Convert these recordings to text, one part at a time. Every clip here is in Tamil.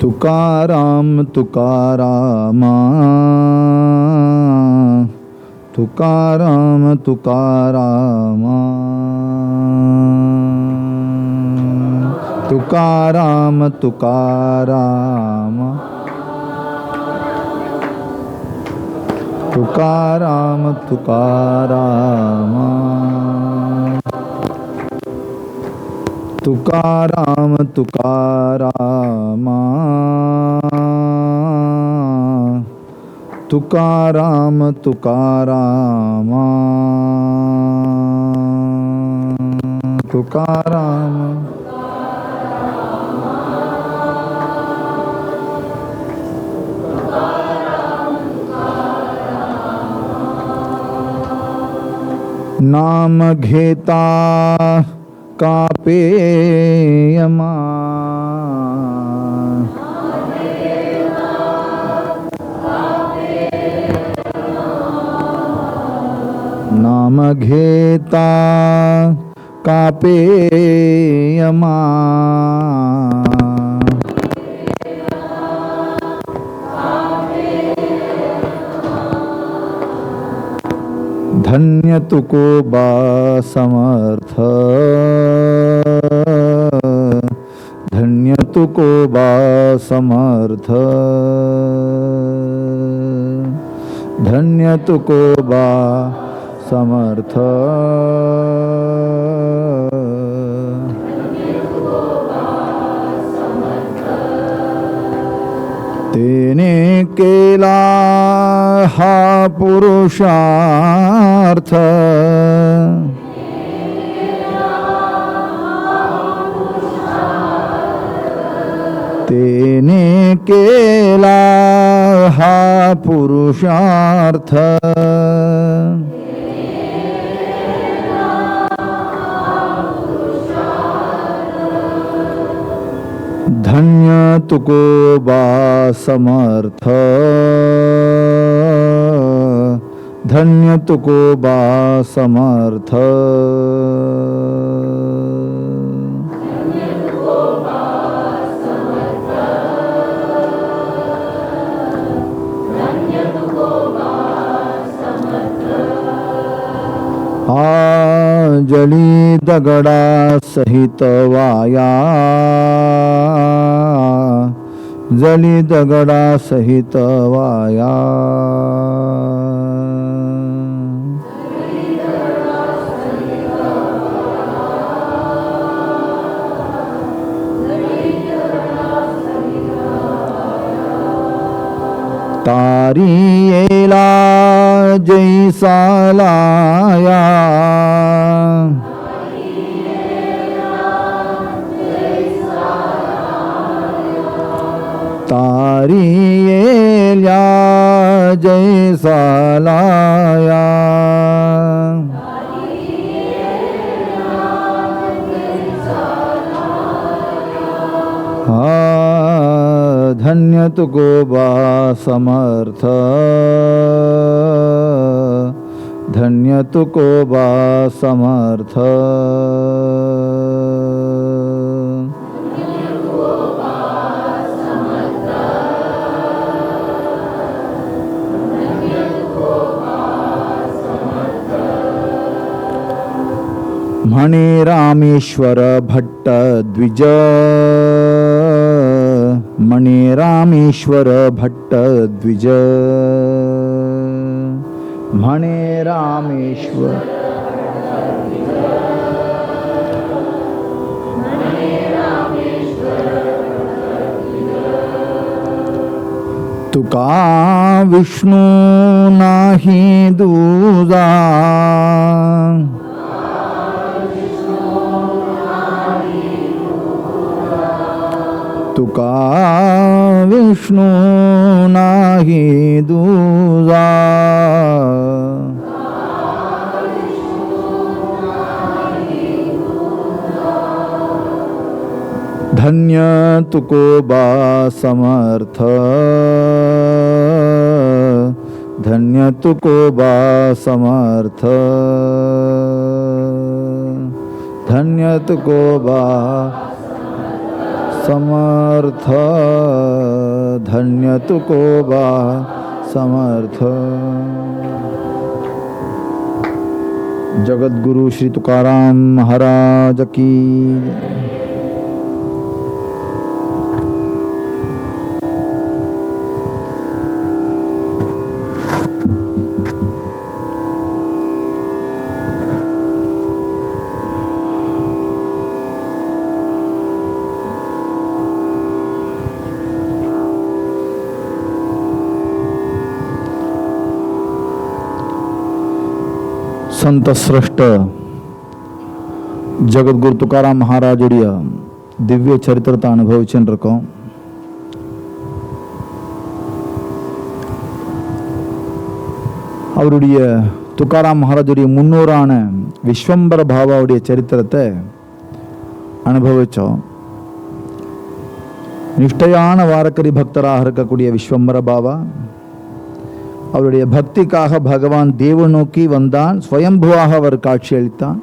तुकाराम तुकारामा तुकाराम तुकारामा तुकाराम तुकारामा तुकाराम तुकारामा तुकाराम तुकारामा तुकाराम तुकारामा तुकाराम नाम घेता कापे यमा नाम घेता कापे यमा धन्य तुको बा समर्थ धन्य तुको बा समर्थ धन्य तुको बा समर्थ तेने केला हा पुरुषार्थ तेने केला हा पुरुषार्थ धन्य तुको बा समर्थ धन्य तुको बा समर्थ जली दगडा सहित वाया जली दगडा सहित वाया तारी येला जैसा लाया तारी येला जैसा लाया धन्य तुको बा समर्थ धन्य तुको बा समर्थ म्हणे रामेश्वर भट्ट द्विज म्हणे रामेश्वर भट्ट द्विज म्हणे रामेश्वर तुका विष्णू नाही दूजा तुका विष्णू नाही दूजा धन्य तुको बा समर्थ धन्य तुको बा समर्थ धन्य तुको बा समर्थ धन्य तुकोबा समर्थ। जगद्गुरु श्री तुकाराम महाराज की। संत श्रेष्ठ ஜகத்குரு துக்காராம் மகாராஜுடைய திவ்ய சரித்திரத்தை அனுபவிச்சுட்டு இருக்கோம். அவருடைய துக்காராம் மகாராஜுடைய முன்னோரான விஸ்வம்பர பாபாவுடைய சரித்திரத்தை அனுபவித்தோம். நிஷ்டையான வாரக்கரி பக்தராக இருக்கக்கூடிய விஸ்வம்பர பாபா அவருடைய பக்திக்காக பகவான் தேவ நோக்கி வந்தான். ஸ்வயம்புவாக அவர் காட்சியளித்தான்.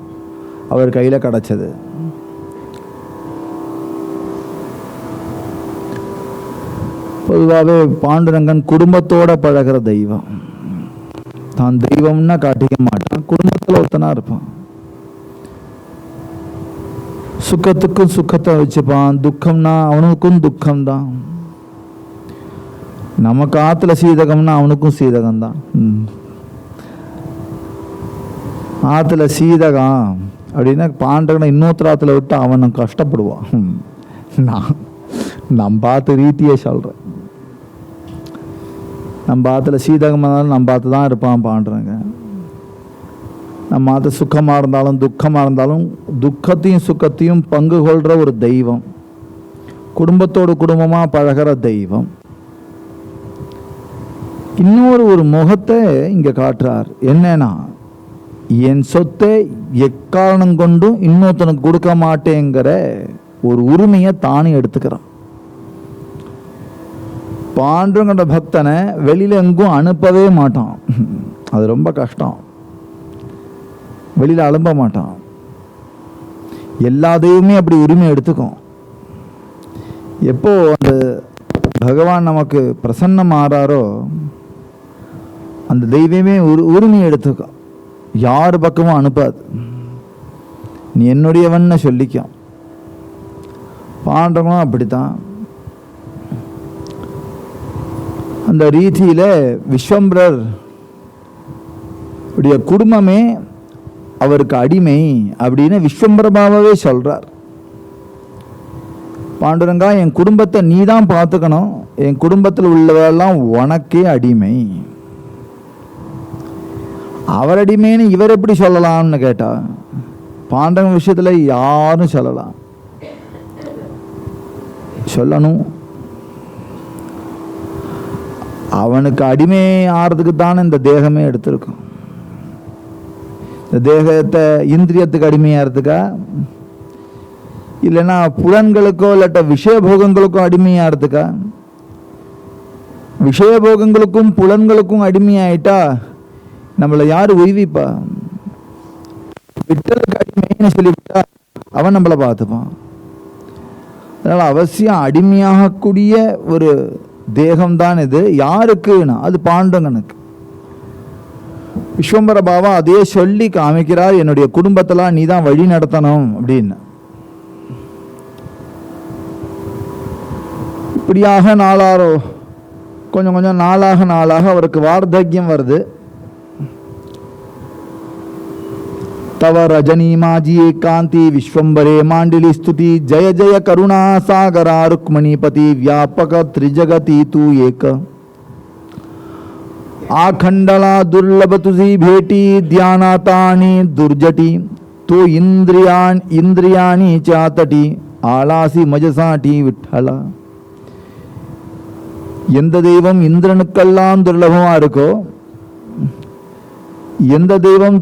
அவர் கையில் கிடச்சது. பொதுவாகவே பாண்டுரங்கன் குடும்பத்தோட பழகிற தெய்வம். தான் தெய்வம்னா காட்டிக்க மாட்டான், குடும்பத்தில் ஒருத்தனா இருப்பான். சுக்கத்துக்கும் சுக்கத்தை வச்சுப்பான், துக்கம்னா அவனுக்கும் துக்கம்தான். நமக்கு ஆற்றுல சீதகம்னா அவனுக்கும் சீதகம்தான். ஆற்றுல சீதகம் அப்படின்னா பாண்டகனை இன்னொருத்தர் ஆற்றுல விட்டு அவனை கஷ்டப்படுவான். நான் பார்த்து ரீதியே சொல்கிறேன். நம்ம ஆற்றுல சீதகம் இருந்தாலும் நம்ம பார்த்து தான் இருப்பான் பாண்டுறங்க. நம்ம ஆற்று சுக்கமாக இருந்தாலும் துக்கமாக இருந்தாலும் துக்கத்தையும் சுக்கத்தையும் பங்கு கொள்கிற ஒரு தெய்வம், குடும்பத்தோடு குடும்பமாக பழகிற தெய்வம். இன்னொரு முகத்தை இங்கே காட்டுறார். என்னன்னா, என் சொத்தை எக்காரணம் கொண்டும் இன்னொருத்தனுக்கு கொடுக்க மாட்டேங்கிற ஒரு உரிமையை தானே எடுத்துக்கிறான். பாண்டுங்கிற பக்தனை வெளியில எங்கும் அனுப்பவே மாட்டான். அது ரொம்ப கஷ்டம். வெளியில அனுப்ப மாட்டான். எல்லா தெய்வமே அப்படி உரிமை எடுத்துக்கும். எப்போ அந்த பகவான் நமக்கு பிரசன்னம் ஆறாரோ அந்த தெய்வமே உரிமை எடுத்துக்க, யார் பக்கமும் அனுப்பாது. நீ என்னுடையவன்னு சொல்லிக்க. பாண்டவனும் அப்படித்தான். அந்த ரீதியில விஸ்வம்பரர் உடைய குடும்பமே அவருக்கு அடிமை அப்படின்னு விஸ்வம்பர பாபாவே சொல்றார். பாண்டுரங்கா, என் குடும்பத்தை நீ தான் பார்த்துக்கணும், என் குடும்பத்தில் உள்ளவெல்லாம் உனக்கே அடிமை. அவர் அடிமைன்னு இவர் எப்படி சொல்லலாம்னு கேட்டா, பாண்டவன் விஷயத்துல யாரும் சொல்லலாம், சொல்லணும். அவனுக்கு அடிமை ஆறதுக்கு தானே இந்த தேகமே எடுத்திருக்கும். இந்த தேகத்தை இந்திரியத்துக்கு அடிமையாகிறதுக்கா, இல்லைன்னா புலன்களுக்கோ இல்லாட்ட விஷயபோகங்களுக்கோ அடிமையாகிறதுக்கா? விஷயபோகங்களுக்கும் புலன்களுக்கும் அடிமையாயிட்டா நம்மளை யாரு உய்விப்பா? விட்டலுக்கு அடிமைன்னு சொல்லிவிட்டா அவன் நம்மளை பார்த்துப்பான். அதனால அவசியம் அடிமையாகக்கூடிய ஒரு தேகம்தான் இது. யாருக்குன்னா அது பாண்டவனுக்கு. விஸ்வம்பர பாபா அதே சொல்லி காமிக்கிறார், என்னுடைய குடும்பத்தெல்லாம் நீ தான் வழி நடத்தணும் அப்படின்னு. இப்படியாக நாளாரோ கொஞ்சம் கொஞ்சம் நாளாக அவருக்கு வார்த்தக்கியம் வருது. तव रजनी माजी एकांति विश्वंबरे मांडली स्तुति जय जय करुणा सागरा रुक्मणीपति व्यापक त्रिजगति तू एक आखंडला दुर्लभ तुझी भेटी ध्यानातानी दुर्जटी तो इंद्रियानी चातटी आलासी मजसाटी विठ्ठला. எந்த தெய்வம் இந்திரனுக்கெல்லாம் துர்லபமா இருக்கோ, எந்த தெய்வம்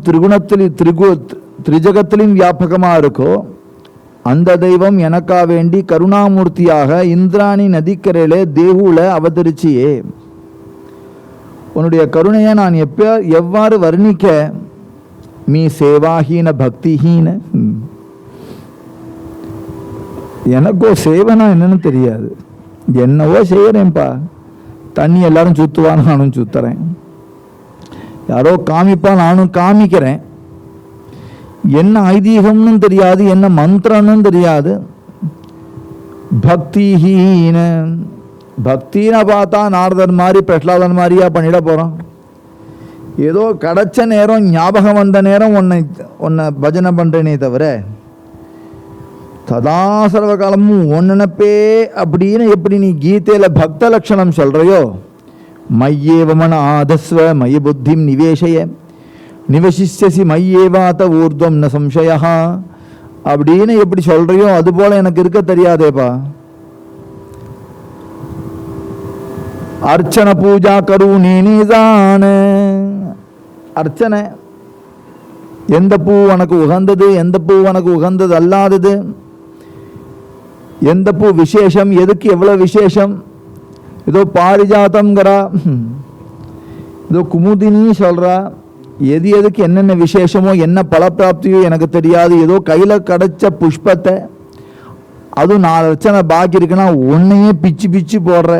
திரிஜகத்திலும் வியாபகமா இருக்கோ, அந்த தெய்வம் எனக்கா வேண்டி கருணாமூர்த்தியாக இந்திராணி நதிக்கரையில தேகுல அவதரிச்சியே. உன்னுடைய கருணையை நான் எவ்வாறு வர்ணிக்க? மீ சேவாஹீன பக்திஹீன. எனக்கோ சேவனா என்னன்னு தெரியாது, என்னவோ செய்யறேன்ப்பா. தண்ணி எல்லாரும் சுத்துவான், நானும் சுத்துறேன். யாரோ காமிப்பா, நானும் காமிக்கிறேன். என்ன ஐதீகம்னு தெரியாது, என்ன மந்திரம்னு தெரியாது. பக்திஹீன. பக்தின்னு பார்த்தா நாரதன் மாதிரி பிரஹ்லாதன் மாதிரியா பண்ணிட போறோம்? ஏதோ கிடைச்ச நேரம், ஞாபகம் வந்த நேரம் உன்னை பஜனை பண்றேனே தவிர சதா சர்வ காலமும் ஒன்னப்பே அப்படின்னு எப்படி நீ கீதையில பக்த லட்சணம் சொல்றையோ, மையேவமன ஆதஸ்வ மய புத்திம் நிவேஷய நிவசிஷ்யசி மையேவாத ஊர்துவம் ந சம்சயா அப்படின்னு எப்படி சொல்றையோ அது போல எனக்கு இருக்க தெரியாதேப்பா. அர்ச்சன பூஜா கரு நீதான். அர்ச்சனை எந்த பூ உனக்கு உகந்தது, எந்த பூ உனக்கு உகந்தது அல்லாதது, எந்த பூ விசேஷம், எதுக்கு எவ்வளவு விசேஷம். ஏதோ பாரிஜாத்தம்ங்கிறா, ஏதோ குமுதினி சொல்றா, எது எதுக்கு என்னென்ன விசேஷமோ என்ன பலப்பிராப்தியோ எனக்கு தெரியாது. ஏதோ கையில் கிடைச்ச புஷ்பத்தை, அதுவும் 4 அர்ச்சனை பாக்கி இருக்குன்னா ஒன்னையே பிச்சு பிச்சு போடுற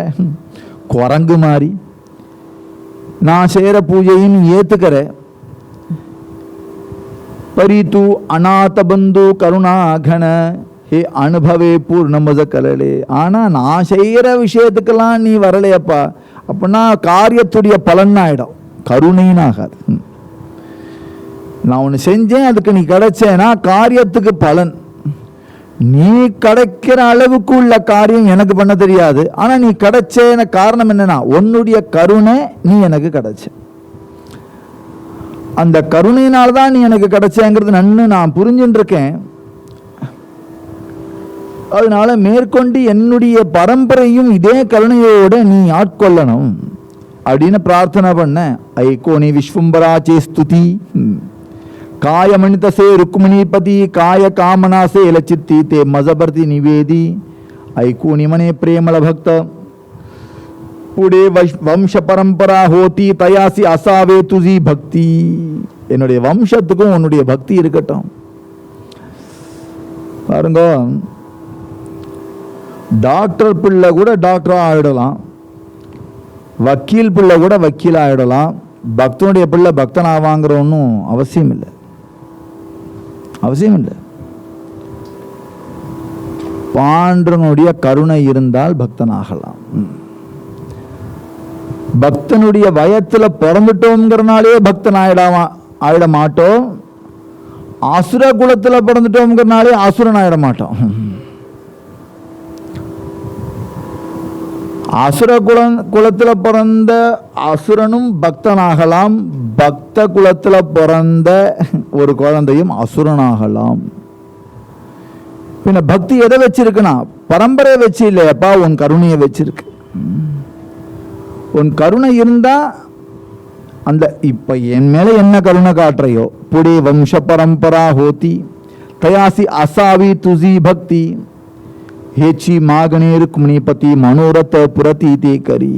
குரங்கு மாதிரி. நான் செய்கிற பூஜையும் ஏற்றுக்கிற. பரித்து அநாத பந்து கருணாகன ஹே அனுபவே பூர்ணமத கலலே. ஆனால் நான் செய்கிற விஷயத்துக்கெல்லாம் நீ வரலையப்பா, அப்படின்னா காரியத்துடைய பலன் ஆகிடும், கருணைன்னு ஆகாது. நான் ஒன்று செஞ்சேன், அதுக்கு நீ கிடைச்சேன்னா காரியத்துக்கு பலன். நீ கிடைக்கிற அளவுக்கு உள்ள காரியம் எனக்கு பண்ண தெரியாது. ஆனால் நீ கிடைச்சேன காரணம் என்னன்னா உன்னுடைய கருணை, நீ எனக்கு கிடைச்ச அந்த கருணையினால்தான் நீ எனக்கு கிடைச்சேங்கிறது நன்னு நான் புரிஞ்சுட்டு இருக்கேன். அதனால மேற்கொண்டு என்னுடைய பரம்பரையும் இதே கருணையோட நீ ஆட்கொள்ளணும் அப்படின்னு பிரார்த்தனை பண்ண. ஐகோனி விஸ்வம்பராச்சே ஸ்துதி காயமணிதசே ருக்மிணிபதி காய காமனாசே லச்சித்தி தே மஜபர்தி நிவேதி. ஐகோனி மனே பிரேமல பக்த புடே வம்ச பரம்பரா ஹோதி தயாசி அசாவே துஜி பக்தி. என்னுடைய வம்சத்துக்கும் உன்னுடைய பக்தி இருக்கட்டும். பாருங்க, டாக்டர் பிள்ளை கூட டாக்டரா ஆயிடலாம், வக்கீல் பிள்ளை கூட வக்கீல் ஆயிடலாம். பக்தனுடைய பிள்ளை பக்தன் ஆவாங்கிற ஒன்றும் அவசியம் இல்லை, அவசியம் இல்லை. பாண்டனுடைய கருணை இருந்தால் பக்தன் ஆகலாம். பக்தனுடைய வயத்துல பிறந்துட்டோம்ங்கிறனாலே பக்தன் ஆயிட மாட்டோம். அசுர குலத்துல பிறந்துட்டோம்ங்கிறனாலே அசுரன் ஆயிட மாட்டோம். அசுர குலத்துல பிறந்த அசுரனும் பக்தனாகலாம், பக்த குலத்துல பிறந்த ஒரு குழந்தையும் அசுரனாகலாம். பின்ன பக்தி எதை வச்சிருக்குன்னா பரம்பரை வச்சு இல்லையப்பா, உன் கருணையை வச்சிருக்கு. உன் கருணை இருந்தா அந்த இப்ப என் மேல என்ன கருணை காட்டுறையோ, புடி வம்ச பரம்பரா ஹோதி கயாசி அசாவி துஜி பக்தி ஹேச்சி மாகனே ருக்மிணிபதி மனோரத்த புரதி தே கரி.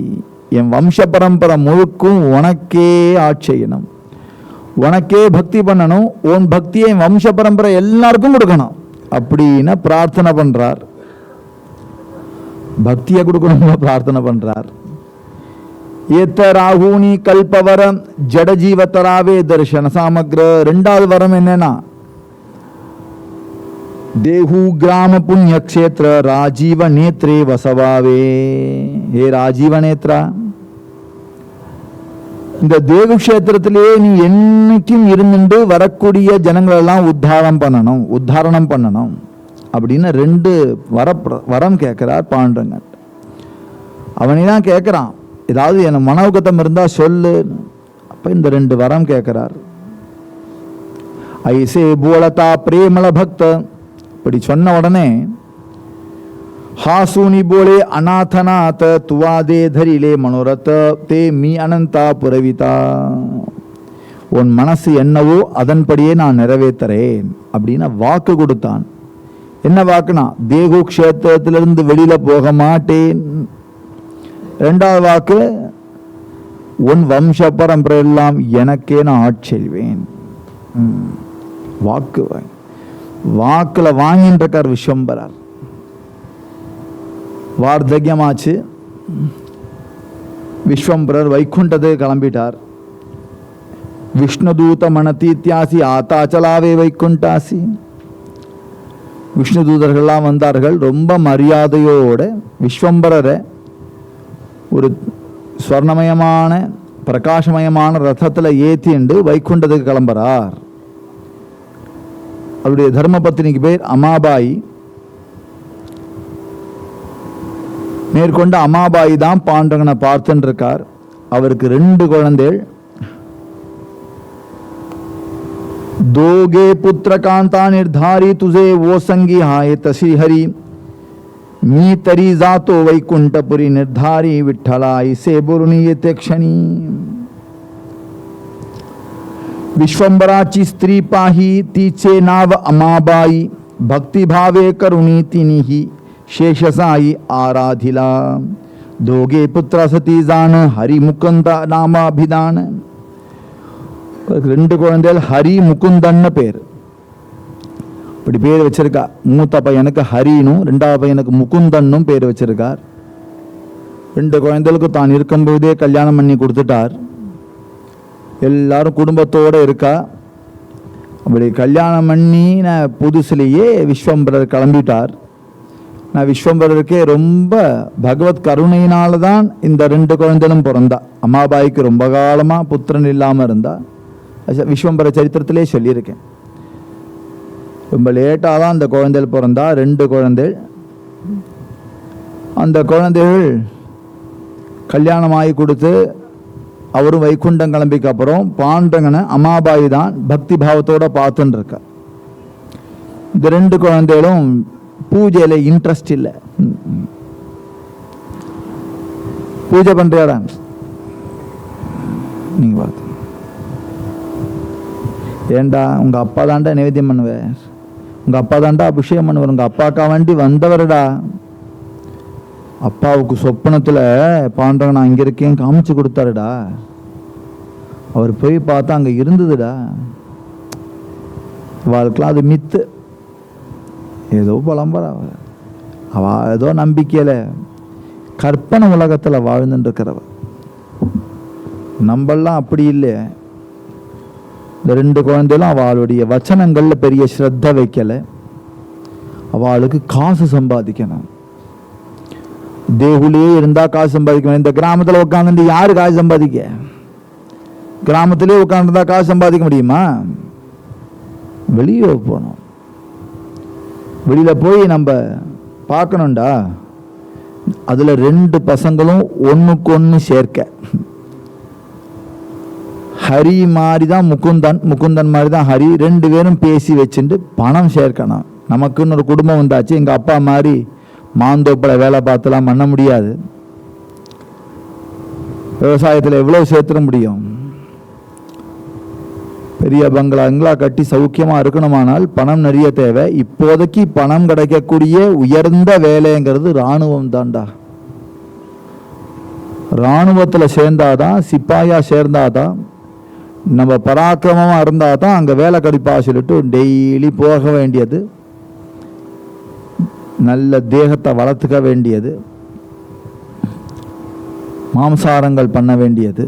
என் வம்ச பரம்பரை முழுக்கும் உனக்கே ஆட்சேயனம், உனக்கே பக்தி பண்ணணும். உன் பக்தியை என் வம்ச பரம்பரை எல்லாருக்கும் கொடுக்கணும் அப்படின்னு பிரார்த்தனை பண்றார். பக்தியை கொடுக்கணும் பிரார்த்தனை பண்றார். ஏத்த ராகுனி கல்பவரம் ஜடஜீவத்தராவே தர்ஷன சாமக்ர. 2வது வரம் என்னன்னா தேஹு கிராம புண்ணிய கஷேத்திர ராஜீவ நேத்ரே வசவாவே. ஹே ராஜீவ நேத்ரா, இந்த தேகு கஷேத்திரத்திலேயே நீ என்னைக்கும் இருந்துட்டு வரக்கூடிய ஜனங்களெல்லாம் உத்தாரணம் பண்ணணும் அப்படின்னு 2 வரம் கேட்கிறார் பாண்டரங்கன். அவனே தான் கேட்கிறான், ஏதாவது என் மனோகத்தம் இருந்தா சொல்லு. அப்ப இந்த 2 வரம் கேட்கிறார். ஐசே போலதா பிரேமல பக்த. இப்படி சொன்ன உடனே ஹாசூனி போலே அநாதநாத துவாதே தரிலே மனோரத தே மீ அனந்தா புரவிதா. உன் மனசு என்னவோ அதன்படியே நான் நிறைவேற்றுறேன் அப்படின்னு வாக்கு கொடுத்தான். என்ன வாக்குனா தேகு கஷேத்திரத்திலிருந்து வெளியில போக மாட்டேன். 2வது வாக்கு, உன் வம்ச பரம்பரை எல்லாம் எனக்கே நான் ஆட்செல்வேன். வாக்குல வாங்கிட்டு இருக்கார் விஸ்வம்பரார். வார்த்தக்கியமாச்சு. விஸ்வம்பரர் வைகுண்டத்துக்கு கிளம்பிட்டார். விஷ்ணுதூத மனதீத்யாசி ஆத்தாச்சலாவே வைகுண்டாசி. விஷ்ணு தூதர்கள்லாம் வந்தார்கள். ரொம்ப மரியாதையோட விஸ்வம்பரரை ஒரு ஸ்வர்ணமயமான பிரகாசமயமான ரதத்தில் ஏற்றிண்டு வைகுண்டத்துக்கு கிளம்புறார். அவருடைய தர்மபத்தினிக்கு பேர் அமாபாயி. மேற்கொண்டு அமாபாயி தான் பாண்டவனை பார்த்துன்னு இருக்கார். அவருக்கு 2 குழந்தைகள். दोगे पुत्र कांता निर्धारी तुझे वो संगी हाय तशी हरी मी तरी जातो वैकुंठपुरी निर्धारी विठ्ठलाई से बोलणी येते क्षणी. विश्वंभराची स्त्री पाही तिचे नाव अमाबाई भक्तिभावे करुणी तिनीही शेषसाई आराधिला. दोगे पुत्र सती जाण हरि मुकुंद नामाभिधान. 2 குழந்தைகள் ஹரி முகுந்தன்னு பேர். இப்படி பேர் வச்சிருக்கா. மூத்த பையனுக்கு ஹரினும் 2வது பையனுக்கு முகுந்தன்னும் பேர் வச்சிருக்கார். 2 குழந்தைகளுக்கு தான் இருக்கும்போதே கல்யாணம் பண்ணி கொடுத்துட்டார். எல்லாரும் குடும்பத்தோடு இருக்கா. அப்படி கல்யாணம் பண்ணி புதுசுலேயே விஸ்வம்பரர் கிளம்பிட்டார். நான் விஸ்வம்பரருக்கே ரொம்ப பகவத் கருணையினால தான் இந்த 2 குழந்தைகளும் பிறந்தா. அம்மாபாய்க்கு ரொம்ப காலமாக புத்திரன் இல்லாமல் இருந்தா. விஸ்வம்பர சரித்திரத்திலே சொல்லியிருக்கேன். ரொம்ப லேட்டாக தான் அந்த குழந்தைகள் பிறந்தா. 2 குழந்தைகள். அந்த குழந்தைகள் கல்யாணமாகி கொடுத்து அவரும் வைகுண்டம் கிளம்பிக்கு அப்புறம் பாண்டவனை அமாபாயி தான் பக்தி பாவத்தோட பார்த்துன்னு இருக்க. இந்த 2 குழந்தைகளும் பூஜையில் இன்ட்ரெஸ்ட் இல்லை. பூஜை பண்ணுறியாடா நீங்கள் பார்த்து. ஏண்டா உங்கள் அப்பா தாண்டா நைவேத்தியம் பண்ணுவேன், உங்கள் அப்பா தாண்டா அபிஷேகம் பண்ணுவார், உங்கள் அப்பாக்கா வேண்டி வந்தவரடா. அப்பாவுக்கு சொப்பனத்தில் பாண்டவன் நான் அங்கே இருக்கேன் காமிச்சு கொடுத்தாருடா. அவர் போய் பார்த்தா அங்கே இருந்ததுடா. அவளுக்கெல்லாம் அது மித்து. ஏதோ புலம்புற அவ ஏதோ நம்பிக்கையில் கற்பனை உலகத்தில் வாழ்ந்துட்டுருக்கிறவ. நம்மெல்லாம் அப்படி இல்லை. இந்த 2 குழந்தைகளும் அவளுடைய வச்சனங்களில் பெரிய ஸ்ரத்த வைக்கலை. அவளுக்கு காசு சம்பாதிக்கணும். தேகுலேயே இருந்தால் காசு சம்பாதிக்கணும். இந்த கிராமத்தில் உட்காந்து யார் காசு சம்பாதிக்க? கிராமத்திலே உட்காந்துருந்தா காசு சம்பாதிக்க முடியுமா? வெளியே போகணும். வெளியில் போய் நம்ம பார்க்கணும்டா. அதில் 2 பசங்களும் ஒன்றுக்கு ஒன்று சேர்க்க. ஹரி மாதிரி தான் முகுந்தன், முகுந்தன் மாதிரி தான் ஹரி. 2 பேரும் பேசி வச்சுட்டு பணம் சேர்க்கணும். நமக்குன்னு ஒரு குடும்பம் வந்தாச்சு. எங்கள் அப்பா மாதிரி மாந்தோப்பில் வேலை பார்த்துலாம் பண்ண முடியாது. விவசாயத்தில் எவ்வளோ சேர்த்துட முடியும்? பெரிய பங்களா கட்டி சௌக்கியமாக இருக்கணுமானால் பணம் நிறைய தேவை. இப்போதைக்கு பணம் கிடைக்கக்கூடிய உயர்ந்த வேலைங்கிறது இராணுவம் தான்டா. இராணுவத்தில் சேர்ந்தாதான், சிப்பாயா சேர்ந்தாதான், நம்ம பராக்கிரமமாக இருந்தால் தான் அங்கே வேலை கிடைப்பா சொல்லிட்டு டெய்லி போக வேண்டியது. நல்ல தேகத்தை வளர்த்துக்க வேண்டியது. மாம்சாரங்கள் பண்ண வேண்டியது.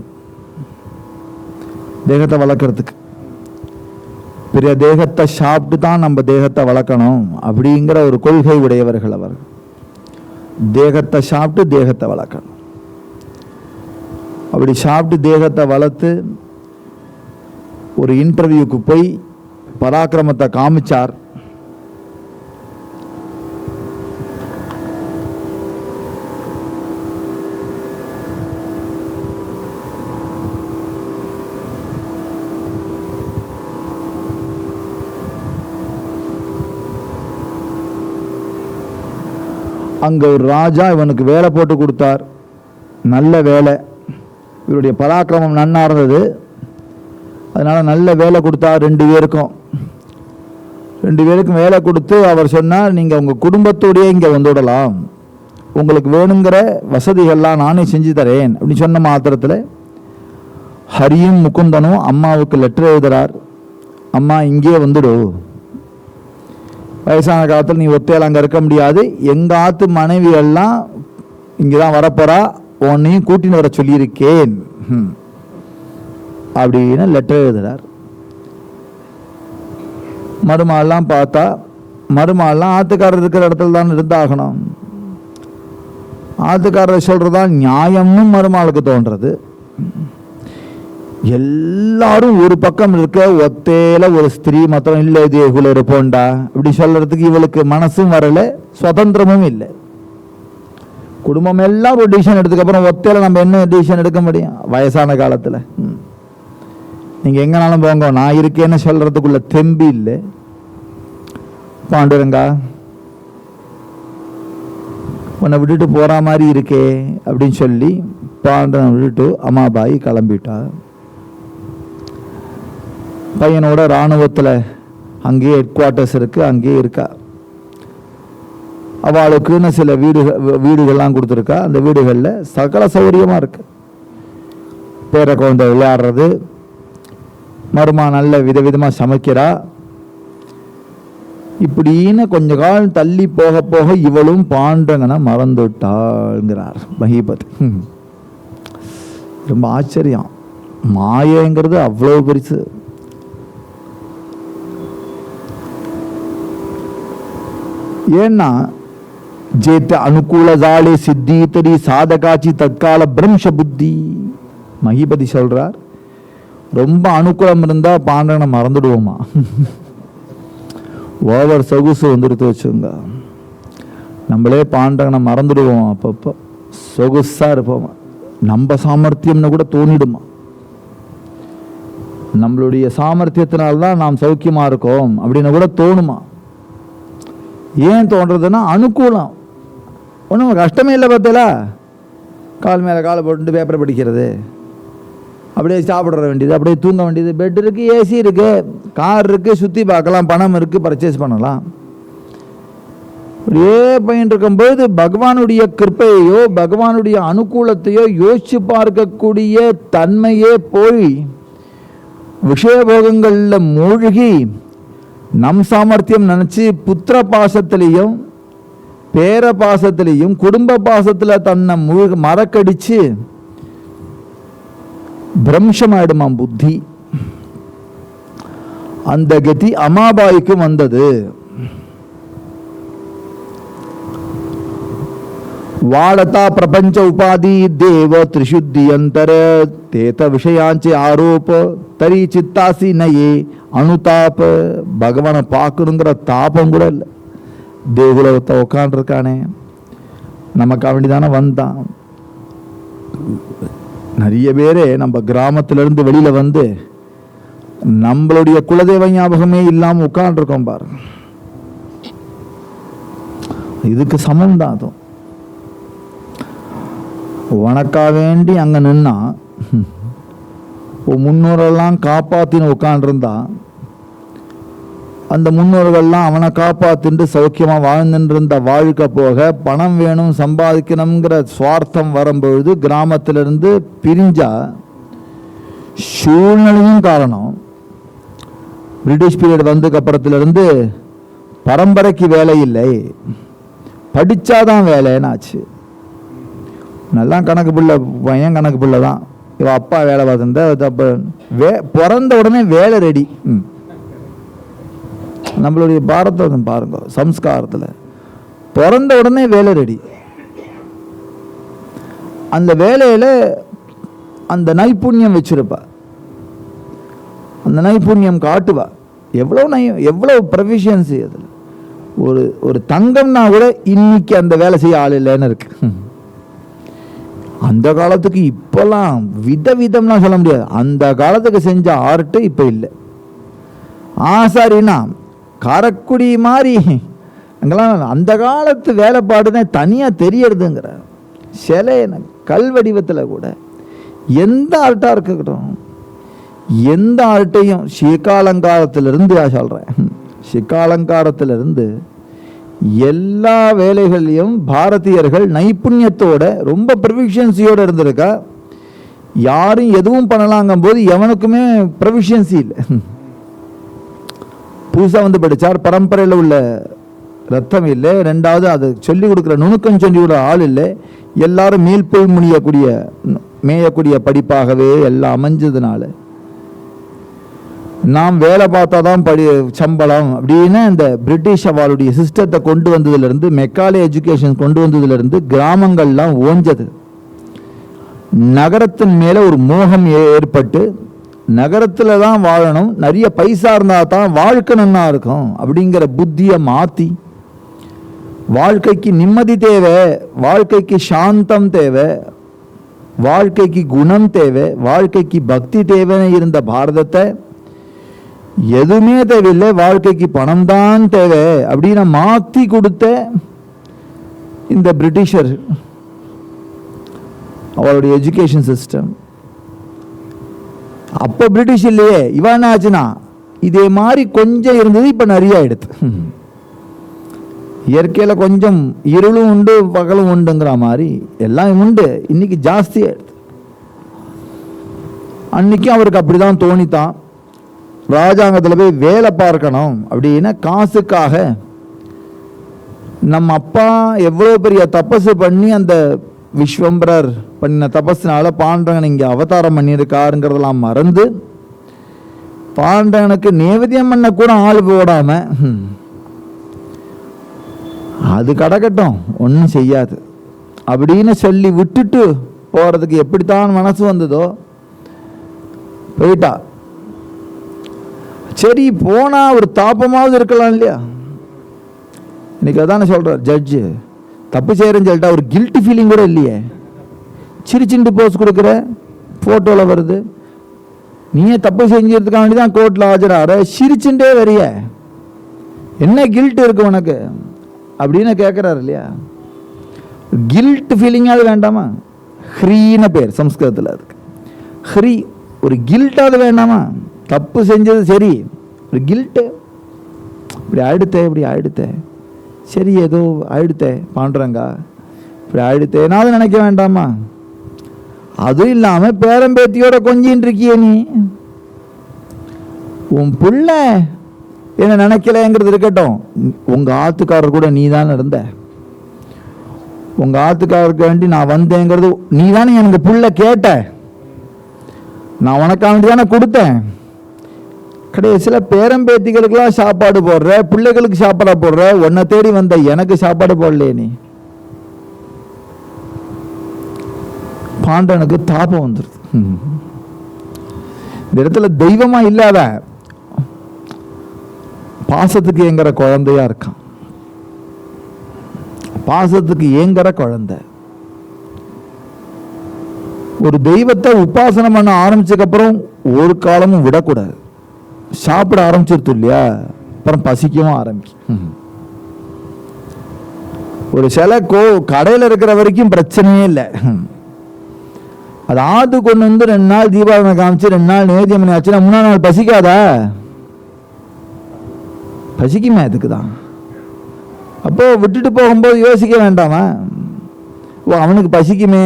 தேகத்தை வளர்க்குறதுக்கு பெரிய தேகத்தை சாப்பிட்டு தான் நம்ம தேகத்தை வளர்க்கணும் அப்படிங்கிற ஒரு கொள்கை உடையவர்கள் அவர்கள். தேகத்தை சாப்பிட்டு தேகத்தை வளர்க்கணும். அப்படி சாப்பிட்டு தேகத்தை வளர்த்து ஒரு இன்டர்வியூக்கு போய் பராக்கிரமத்தை காமிச்சார். அங்கே ஒரு ராஜா இவனுக்கு வேலை போட்டு கொடுத்தார். நல்ல வேலை. இவருடைய பராக்கிரமம் நன்னா இருந்தது. அதனால் நல்ல வேலை கொடுத்தார் 2 பேருக்கும். 2 பேருக்கும் வேலை கொடுத்து அவர் சொன்னார், நீங்கள் உங்கள் குடும்பத்தோடையே இங்கே வந்துவிடலாம், உங்களுக்கு வேணுங்கிற வசதிகள்லாம் நானே செஞ்சு தரேன் அப்படின்னு சொன்ன மாத்திரத்தில் ஹரியும் முகுந்தனும் அம்மாவுக்கு லெட்டர் எழுதுறார். அம்மா இங்கே வந்துடு, வயசான காலத்தில் நீ ஒத்தையில் அங்கே இருக்க முடியாது, எங்கள் ஆத்து மனைவிகள்லாம் இங்கே தான் வரப்போறா, உன்னையும் கூட்டின்னு வர சொல்லியிருக்கேன் அப்படின்னு லெட்டர் எழுதுறார். மருமகள்லாம் பார்த்தா, மருமகள்லாம் ஆத்துக்காரர் இருக்கிற இடத்துல தான் இருந்தாகணும். ஆத்துக்காரர் சொல்றதா நியாயம்னு மருமகளுக்கு தோன்றது. எல்லாரும் ஒரு பக்கம் இருக்க, ஒத்தையில ஒரு ஸ்திரீ மாத்திரம் இல்லை தேகுல இருப்போண்டா இப்படி சொல்றதுக்கு இவளுக்கு மனசும் வரல, சுதந்திரமும் இல்லை. குடும்பம் எல்லாம் ஒரு டிசிஷன் எடுத்துக்க அப்புறம் ஒத்தையில நம்ம என்ன டிசிஷன் எடுக்க முடியும் வயசான காலத்துல? நீங்க எங்கனாலும் போங்க, நான் இருக்கேன்னு சொல்றதுக்குள்ள தெம்பி இல்லை. பாண்டுரங்கா உன்னை விட்டுட்டு போற மாதிரி இருக்கே அப்படின்னு சொல்லி பாண்டவனை விட்டுட்டு அம்மாபாய் கிளம்பிட்டா. பையனோட இராணுவத்தில் அங்கேயே ஹெட் குவார்ட்டர்ஸ் இருக்கு, அங்கேயே இருக்கா. அவளுக்குன்னு சில வீடுகள்லாம் கொடுத்துருக்கா. அந்த வீடுகளில் சகல சௌகரியமாக இருக்கு. பேர குழந்தை விளையாடுறது, மருமா நல்ல விதவிதமாக சமைக்கிறா. இப்படின்னு கொஞ்ச காலம் தள்ளி போக போக இவளும் பாண்டங்கனை மறந்துட்டாள்ங்கிறார் மகிபதி. ரொம்ப ஆச்சரியம். மாயங்கிறது அவ்வளவு பெருசு. ஏன்னா ஜேத்த அனுகூல ஜாலே சித்தீத்தரி சாதகாச்சி தற்கால பிரம்ச புத்தி. மகிபதி சொல்றார், ரொம்ப அனுகூலம் இருந்தா பாண்டவனை மறந்துடுவோமா? ஓவர் சொகுசு வந்துடுத்து வச்சுங்க, நம்மளே பாண்டவனை மறந்துடுவோம். அப்பப்போ சொகுசா இருப்போமா, நம்ம சாமர்த்தியம்னு கூட தோணிடுமா. நம்மளுடைய சாமர்த்தியத்தினால்தான் நாம் சௌக்கியமா இருக்கோம் அப்படின்னு கூட தோணுமா. ஏன் தோன்றதுன்னா அனுகூலம். ஒன்றும் கஷ்டமே இல்லை. பார்த்தீங்களா, கால் மேலே காலை போட்டு பேப்பரை படிக்கிறது, அப்படியே சாப்பிட வேண்டியது, அப்படியே தூங்க வேண்டியது, பெட் இருக்குது, ஏசி இருக்குது, கார் இருக்குது, சுற்றி பார்க்கலாம், பணம் இருக்குது, பர்ச்சேஸ் பண்ணலாம். அப்படியே பையன் இருக்கும்போது பகவானுடைய கிருப்பையோ பகவானுடைய அனுகூலத்தையோ யோசிச்சு பார்க்கக்கூடிய தன்மையே போய் விஷயபோகங்களில் மூழ்கி நம் சாமர்த்தியம் நினச்சி புத்திர பாசத்திலையும் பேர பாசத்திலையும் குடும்ப பாசத்தில் தன்னை மறக்கடிச்சு பிரம்சமாயிடுமாம் புத்தி. அந்த கதி அமாபாய்க்கு வந்தது. வாடதா பிரபஞ்ச உபாதி தேவ திரிசுத்தி அந்தர தேத விஷயாஞ்சே ஆரோப தரி சித்தாசி நயே அனுதாப. பகவானை பார்க்கணுங்கிற தாபம் கூட இல்லை. தேகுலத்தை உட்காண்டிருக்கானே, நமக்கு வேண்டிதானே வந்தான். நிறைய பேரே நம்ம கிராமத்திலிருந்து வெளியில வந்து நம்மளுடைய குலதெய்வ ஞாபகமே இல்லாம உட்காண்டிருக்கோம் பாருங்க. இதுக்கு சமம் தான். அதுவும் உனக்கா வேண்டி அங்க நின்னா முன்னோரெல்லாம் காப்பாத்தின்னு உட்காண்டிருந்தா அந்த முன்னோர்கள்லாம் அவனை காப்பாத்திட்டு சௌக்கியமா வாழ்ந்துருந்த வாழ்க்கை போக பணம் வேணும் சம்பாதிக்கணுங்கிற சுவார்த்தம் வரும்பொழுது கிராமத்திலிருந்து பிரிஞ்சா சூழ்நிலையும் காரணம். பிரிட்டிஷ் பீரியட் வந்ததுக்கு அப்புறத்திலிருந்து பரம்பரைக்கு வேலை இல்லை, படிச்சாதான் வேலைன்னு ஆச்சு. நல்லா கணக்கு பிள்ளை பையன், கணக்கு பிள்ளை தான். இவ அப்பா வேலை பார்த்துருந்த பிறந்த உடனே வேலை ரெடி. நம்மளுடைய பாரத்தை பாருங்க, சம்ஸ்காரத்தில் பிறந்த உடனே வேலை ரெடி. அந்த வேலையில அந்த நைப்புண்ணியம் வச்சிருப்பா, அந்த நைப்புண்ணியம் காட்டுவா. எவ்வளவு ப்ரொஃபிஷியன்சி அதில். ஒரு தங்கம்னா கூட இன்னைக்கு அந்த வேலை செய்ய ஆள் இல்லைன்னு இருக்கு. அந்த காலத்துக்கு இப்பெல்லாம் விதவிதம்லாம் சொல்ல முடியாது. அந்த காலத்துக்கு செஞ்ச ஆர்ட் இப்ப இல்லை. ஆசாரினா காரக்குடி மாதிரி அங்கெல்லாம் அந்த காலத்து வேலைப்பாடுனே தனியா தெரியறதுங்கிற சிலை கல் வடிவத்தில் கூட எந்த ஆர்ட்டா இருக்கட்டும், எந்த ஆர்ட்டையும் ஸ்ரீகாலங்காரத்திலிருந்து சொல்றேன், ஸ்ரீகாலங்காரத்திலிருந்து எல்லா வேலைகளையும் பாரதியர்கள் நைப்புண்ணியத்தோட ரொம்ப ப்ரொஃபிஷியன்சியோட இருந்திருக்கா. யாரும் எதுவும் பண்ணலாங்கும் போது எவனுக்குமே ப்ரொஃபிஷியன்சி இல்லை. புதுசாக வந்து படித்தார், பரம்பரையில் உள்ள ரத்தம் இல்லை. ரெண்டாவது அது சொல்லிக் கொடுக்குற நுணுக்கம் சொல்லி கொடுக்குற ஆள் இல்லை. எல்லாரும் மீள்பொய் மேயக்கூடிய படிப்பாகவே எல்லாம் அமைஞ்சதுனால நாம் வேலை பார்த்தா தான் சம்பளம் அப்படின்னு இந்த பிரிட்டிஷ் அவளுடைய சிஸ்டத்தை கொண்டு வந்ததுலேருந்து, மெக்காலே எஜுகேஷன் கொண்டு வந்ததுலேருந்து கிராமங்கள்லாம் ஓஞ்சது. நகரத்தின் மேலே ஒரு மோகம் ஏற்பட்டு நகரத்தில் தான் வாழணும், நிறைய பைசா இருந்தால் தான் வாழ்க்கை நன்னா இருக்கும் அப்படிங்கிற புத்தியை மாற்றி, வாழ்க்கைக்கு நிம்மதி தேவை, வாழ்க்கைக்கு சாந்தம் தேவை, வாழ்க்கைக்கு குணம் தேவை, வாழ்க்கைக்கு பக்தி தேவைன்னு இருந்த பாரதத்தை எதுவுமே தேவையில்லை, வாழ்க்கைக்கு பணம் தான் தேவை அப்படின்னு மாற்றி கொடுத்த இந்த பிரிட்டிஷர் அவருடைய எஜுகேஷன் சிஸ்டம். அப்போ பிரிட்டிஷ் இல்லையே, இவன் என்ன ஆச்சுன்னா இதே மாதிரி கொஞ்சம் இருந்தது, இப்போ நிறைய ஆயிடுது. இயற்கையில் கொஞ்சம் இருளும் உண்டு பகலும் உண்டுங்கிற மாதிரி எல்லாம் உண்டு, இன்னைக்கு ஜாஸ்தி ஆயிடுது. அன்னைக்கும் அவருக்கு அப்படிதான் தோணித்தான், ராஜாங்கத்தில் போய் வேலை பார்க்கணும் அப்படின்னா காசுக்காக. நம்ம அப்பா எவ்வளோ பெரிய தபசு பண்ணி அந்த விஸ்வம்பரர் பண்ணின தபஸ்னால பாண்டவன் இங்கே அவதாரம் பண்ணியிருக்காருங்கிறதெல்லாம் மறந்து, பாண்டவனுக்கு நேவேத்தியம் பண்ண கூட ஆள் போடாம அது கடக்கட்டும் ஒன்றும் செய்யாது அப்படின்னு சொல்லி விட்டுட்டு போகிறதுக்கு எப்படித்தான் மனசு வந்ததோ போயிட்டா. சரி போனால் ஒரு தாபமாவது இருக்கலாம் இல்லையா? இன்னைக்கு அதானே சொல்கிறார் ஜட்ஜு, தப்பு செய்கிறேன்னு சொல்லிட்டா ஒரு கில்ட்டி ஃபீலிங் கூட இல்லையே, சிரிச்சுட்டு போஸ் கொடுக்குற, ஃபோட்டோவில் வருது, நீயே தப்பு செஞ்சதுக்காக வேண்டி தான் கோர்ட்டில் ஆஜராகிற, சிரிச்சுட்டே வரிய, என்ன கில்ட் இருக்கு உனக்கு அப்படின்னு கேட்குறாரு இல்லையா? கில்ட் ஃபீலிங்காவது வேண்டாமா? ஹ்ரீன பேர் சம்ஸ்கிருதத்தில் இருக்கு, ஹ்ரீ. ஒரு கில்ட்டாவது வேண்டாமா? தப்பு செஞ்சது சரி, ஒரு கில்ட்டு, இப்படி ஆயிடுத்தே சரி ஏதோ ஆயிடுத்தே பாண்டுறாங்க, இப்படி ஆயிடுத்தேனாவது நினைக்க வேண்டாமா? அதுவும் இல்லாமல் பேரம்பேத்தியோட கொஞ்சின்னு இருக்கிய நீ, உன் புள்ள என்ன நினைக்கலங்கிறது இருக்கட்டும், உங்கள் ஆத்துக்காரர் கூட நீ தானே இருந்த, உங்கள் ஆத்துக்காரருக்கு வேண்டி நான் வந்தேங்கிறது நீ தானே எனக்கு புள்ள கேட்ட, நான் உனக்காக வேண்டி தானே கொடுத்தேன். கடைசியில் பேரம்பேத்திகளுக்கெல்லாம் சாப்பாடு போடுற, பிள்ளைகளுக்கு சாப்பாடு போடுற, உன்னை தேடி வந்த எனக்கு சாப்பாடு போடலையே நீ. பாண்டவனுக்கு தாபம் வந்துடுது. இந்த இடத்துல தெய்வமா இல்லாத பாசத்துக்கு ஏங்குற குழந்தையா இருக்கான், பாசத்துக்கு ஏங்குற குழந்தை. ஒரு தெய்வத்தை உபாசனம் பண்ண ஆரம்பிச்சதுக்கு அப்புறம் ஒரு காலமும் விடக்கூடாது. சாப்பிட ஆரம்பிச்சிருத்து இல்லையா, அப்புறம் பசிக்கவும் ஆரம்பிக்கும். ஒரு சில கடையில் இருக்கிற வரைக்கும் பிரச்சனையே இல்லை, அது ஆது கொண்டு வந்து 2 நாள் தீபாவளி காமிச்சு 2 நாள் நேவேத்தியம் பண்ணி ஆச்சுன்னா 3ஆம் நாள் பசிக்காதா? பசிக்குமே, அதுக்கு தான். அப்போ விட்டுட்டு போகும்போது யோசிக்க வேண்டாமா, ஓ அவனுக்கு பசிக்குமே.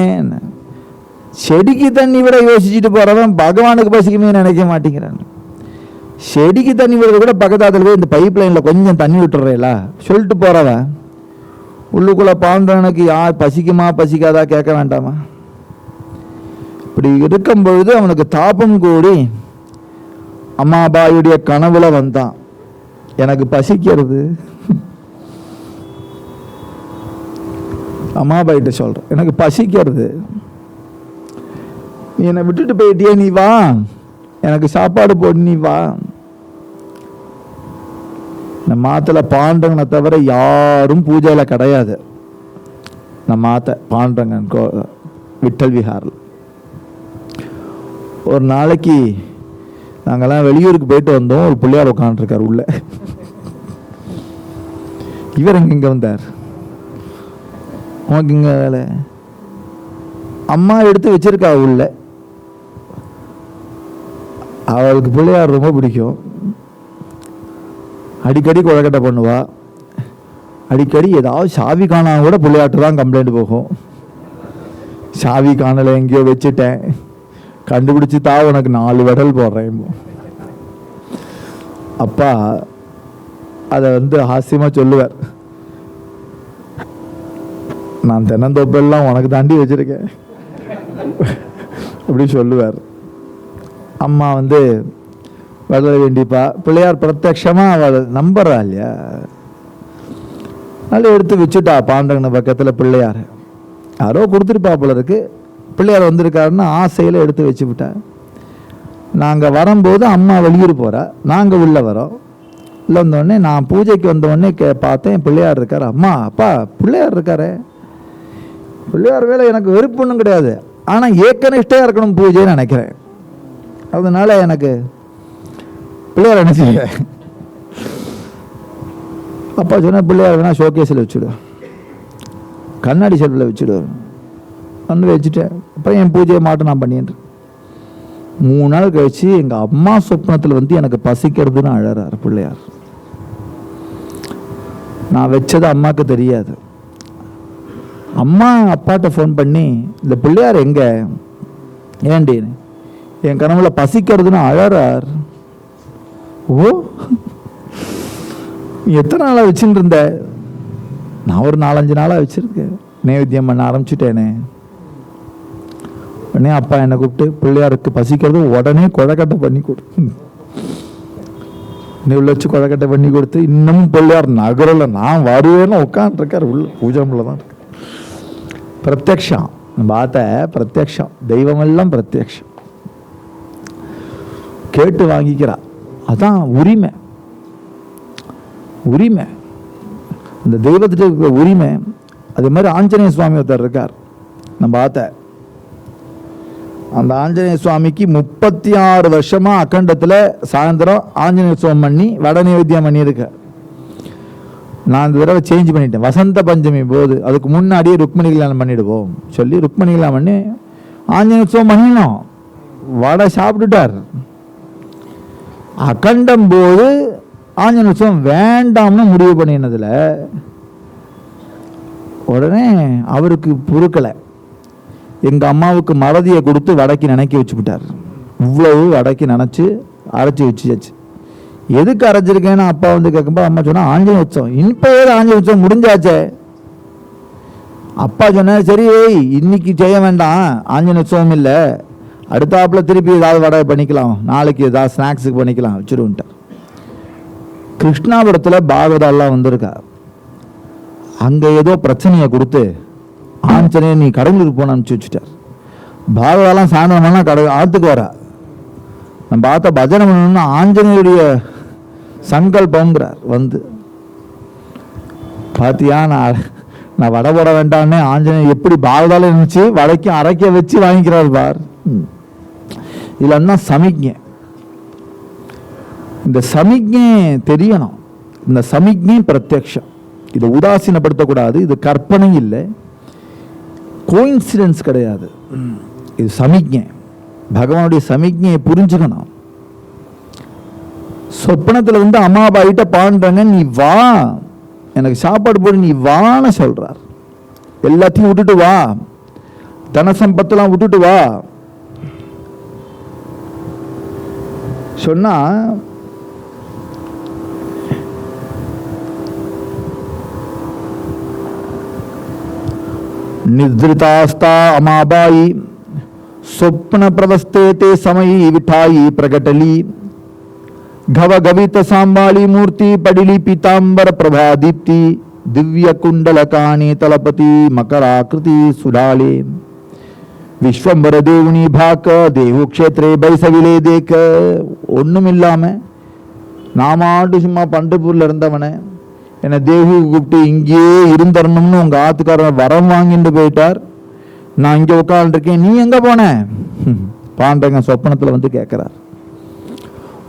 செடிக்கு தண்ணி விட யோசிச்சுட்டு போறவன் பகவானுக்கு பசிக்குமே நினைக்க மாட்டேங்கிறான். செடிக்கு தண்ணி விடுறது கூட பக்கத்தாத்துல போய் இந்த பைப் லைன்ல கொஞ்சம் தண்ணி விட்டுறேல சொல்லிட்டு போறவன் உள்ளுக்குள்ள பாண்டவனுக்கு யார் பசிக்குமா பசிக்காதா கேட்க வேண்டாமா? இப்படி இருக்கும் பொழுது அவனுக்கு தாபம் கூடி அம்மாபாயுடைய கனவுல வந்தான், எனக்கு பசிக்கிறது. அம்மாபாயிட்ட சொல்றேன், எனக்கு பசிக்கிறது, நீ என்னை விட்டுட்டு போயிட்டியே, நீ வா எனக்கு சாப்பாடு போடு, நீ வா. நம்ம ஆத்துல பாண்டவனை தவிர யாரும் பூஜையில கிடையாது. நம்ம ஆத்த பாண்டவன் விட்டல் விஹாரில் ஒரு நாளைக்கு நாங்கெல்லாம் வெளியூருக்கு போயிட்டு வந்தோம். ஒரு பிள்ளையார் உட்காந்துருக்கார் உள்ள. இவர் எங்க வந்தார்? உனக்கு இங்க வேலை? அம்மா எடுத்து வச்சிருக்கா உள்ள. அவளுக்கு பிள்ளையார் ரொம்ப பிடிக்கும். அடிக்கடி கொழக்கட்டை பண்ணுவா. அடிக்கடி ஏதாவது சாவி காணாம கூட பிள்ளையாட்டு தான் கம்ப்ளைண்ட் போகும். சாவி காணலை, எங்கேயோ வச்சுட்டேன், கண்டுபிடிச்சி உனக்கு 4 வடல் போடுறேன். அப்பா அதை ஹாஸ்யமாக சொல்லுவார். நான் தென்னந்தோப்பெல்லாம் உனக்கு தாண்டி வச்சிருக்கேன் அப்படி சொல்லுவார். அம்மா வளர வேண்டிப்பா, பிள்ளையார் பிரத்யட்சமாக அவள் நம்புறா இல்லையா, நல்லா எடுத்து வச்சுட்டா பாண்டவன பக்கத்தில் பிள்ளையார். யாரோ கொடுத்துருப்பா போல இருக்கு, பிள்ளையார் வந்திருக்காருன்னு ஆசையில் எடுத்து வச்சு விட்டா. நாங்கள் வரும்போது அம்மா வெளியூர் போகிறா, நாங்கள் உள்ளே வரோம். இல்லை வந்தோடனே நான் பூஜைக்கு வந்தோடனே பார்த்தேன் பிள்ளையார் இருக்கார். அம்மா அப்பா பிள்ளையார் இருக்காரு. பிள்ளையார் வேலை எனக்கு வெறுப்புன்னு கிடையாது, ஆனால் ஏக்கனிஷ்டையாக இருக்கணும் பூஜைன்னு நினைக்கிறேன். அதனால எனக்கு பிள்ளையார் நினைச்சு அப்பா சொன்ன பிள்ளையார் வேணா ஷோகேஸில் வச்சுடுவேன், கண்ணாடி செல்ஃபில் வச்சுடுவேன். வச்சுட்டேன். அப்புறம் என் பூஜையை மாட்டம் நான் பண்ணிட்டு 3 நாள் கழிச்சு எங்கள் அம்மா சொப்னத்தில் எனக்கு பசிக்கிறதுன்னு அழறார் பிள்ளையார். நான் வச்சது அம்மாவுக்கு தெரியாது. அம்மா அப்பாட்ட ஃபோன் பண்ணி இந்த பிள்ளையார் எங்க ஏண்டி என் கனவுல பசிக்கிறதுன்னு அழறார். ஓ எத்தனை நாளாக வச்சுட்டு இருந்த? நான் ஒரு 4-5 நாளாக வச்சிருக்கேன், நைவேத்தியம் பண்ண ஆரம்பிச்சுட்டேனே. உடனே அப்பா என்னை கூப்பிட்டு பிள்ளையாருக்கு பசிக்கிறது உடனே கொழக்கட்டை பண்ணி கொடுத்து உள்ள வச்சு கொழக்கட்டை பண்ணி கொடுத்து, இன்னமும் பிள்ளையார் நகரில் நான் வருவேன்னு உட்காந்துருக்கார். உள்ள பூஜைல தான் இருக்கு. பிரத்யக்ஷம் பார்த்த பிரத்யக்ஷம், தெய்வமெல்லாம் பிரத்யக்ஷம். கேட்டு வாங்கிக்கிறா, அதான் உரிமை. உரிமை இந்த தெய்வத்திட்ட இருக்கிற உரிமை. அதே மாதிரி ஆஞ்சநேய சுவாமி ஒருத்தர் இருக்கார். நம்ம பார்த்த அந்த ஆஞ்சநேய சுவாமிக்கு 36 வருஷமா அக்கண்டத்தில் சாயந்தரம் ஆஞ்சநேய சுவாமி பண்ணி வட நைவேத்தியம் பண்ணியிருக்க. நான் இந்த தடவை சேஞ்ச் பண்ணிட்டேன். வசந்த பஞ்சமி போது அதுக்கு முன்னாடியே ருக்மணி கல்யாணம் பண்ணிடுவோம் சொல்லி ருக்மணி கல்யாணம் பண்ணி ஆஞ்சநேய சுவாமி பண்ணினோம். வடை சாப்பிட்டுட்டார். அக்கண்டம் போது ஆஞ்சநேய சுவாமி வேண்டாம்னு முடிவு பண்ணினதுல உடனே அவருக்கு பொறுக்கலை. எங்கள் அம்மாவுக்கு மறதியை கொடுத்து வடக்கி நினைக்க வச்சுக்கிட்டார். இவ்வளவு வடக்கி நினச்சி அரைச்சி வச்சுச்சு. எதுக்கு அரைச்சிருக்கேன்னு அப்பா கேட்கும்போது அம்மா சொன்னா ஆஞ்சநேய உற்சவம். இப்போ ஏது ஆஞ்சநேய உற்சவம் முடிஞ்சாச்சே. அப்பா சொன்னார் சரி இன்னைக்கு செய்ய வேண்டாம், ஆஞ்சநேய உற்சவம் இல்லை, அடுத்தாப்புல திருப்பி ஏதாவது வடை பண்ணிக்கலாம், நாளைக்கு ஏதாவது ஸ்நாக்ஸுக்கு பண்ணிக்கலாம் வச்சுருன்ட்டார். கிருஷ்ணாபுரத்தில் பாகவதாலாம் வந்திருக்கா. அங்கே ஏதோ பிரச்சனையை கொடுத்து ஆஞ்சநேயர் நீ கடலூருக்கு போன அனுப்பிச்சு வச்சுட்டார். பாகவதாலாம் சாயந்தரமெல்லாம் ஆற்றுக்கு வரா. நம்ம பார்த்த பஜனை பண்ணணும்னு ஆஞ்சநேயருடைய சங்கல்பங்கிறார். பாத்தியா நான் வடை போட வேண்டாம்னு ஆஞ்சநேயர் எப்படி பாகவதால நினைச்சு வடைக்கும் அரைக்க வச்சு வாங்கிக்கிறார் பார். இதுல சமிக்ஞை. இந்த சமிக்ஞை தெரியணும். இந்த சமிக்ஞை பிரத்யக்ஷம். இதை உதாசீனப்படுத்தக்கூடாது. இது கற்பனை இல்லை, கோயின்சிடன்ஸ் கிடையாது. இது சமிக்ஞை. பகவானுடைய சமிக்ஞையை புரிஞ்சுக்கணும். சொப்பனத்தில் அம்மா அப்பாகிட்ட பாடுறாங்க, நீ வா எனக்கு சாப்பாடு போடு, நீ வான்னு சொல்றார். எல்லாத்தையும் விட்டுட்டு வா, தன சம்பத்தெல்லாம் விட்டுட்டு வா சொன்னா निद्रितास्ता अमाबाई स्वप्न प्रदस्ते ते समयी विठाई प्रकटली घव गवित सांबाली मूर्ति पडिली पीतांबर प्रभा दीप्ति दिव्य कुंडलकानी तलपति मकराकृति सुडाले विश्वंबर देवनी भाक देहु क्षेत्रे बैसविले देख ஒண்ணுமில்லாம நாமாட்டு சும்மா பண்டபூர்ல இருந்தவனே என்னை தேவி கூப்பிட்டு இங்கேயே இருந்தரணும்னு உங்க ஆத்துக்காரர் வரம் வாங்கிட்டு போயிட்டார். நான் இங்க உட்காந்துருக்கேன், நீ எங்க போன? பாண்டங்க சொப்பனத்துல கேட்கிறார்.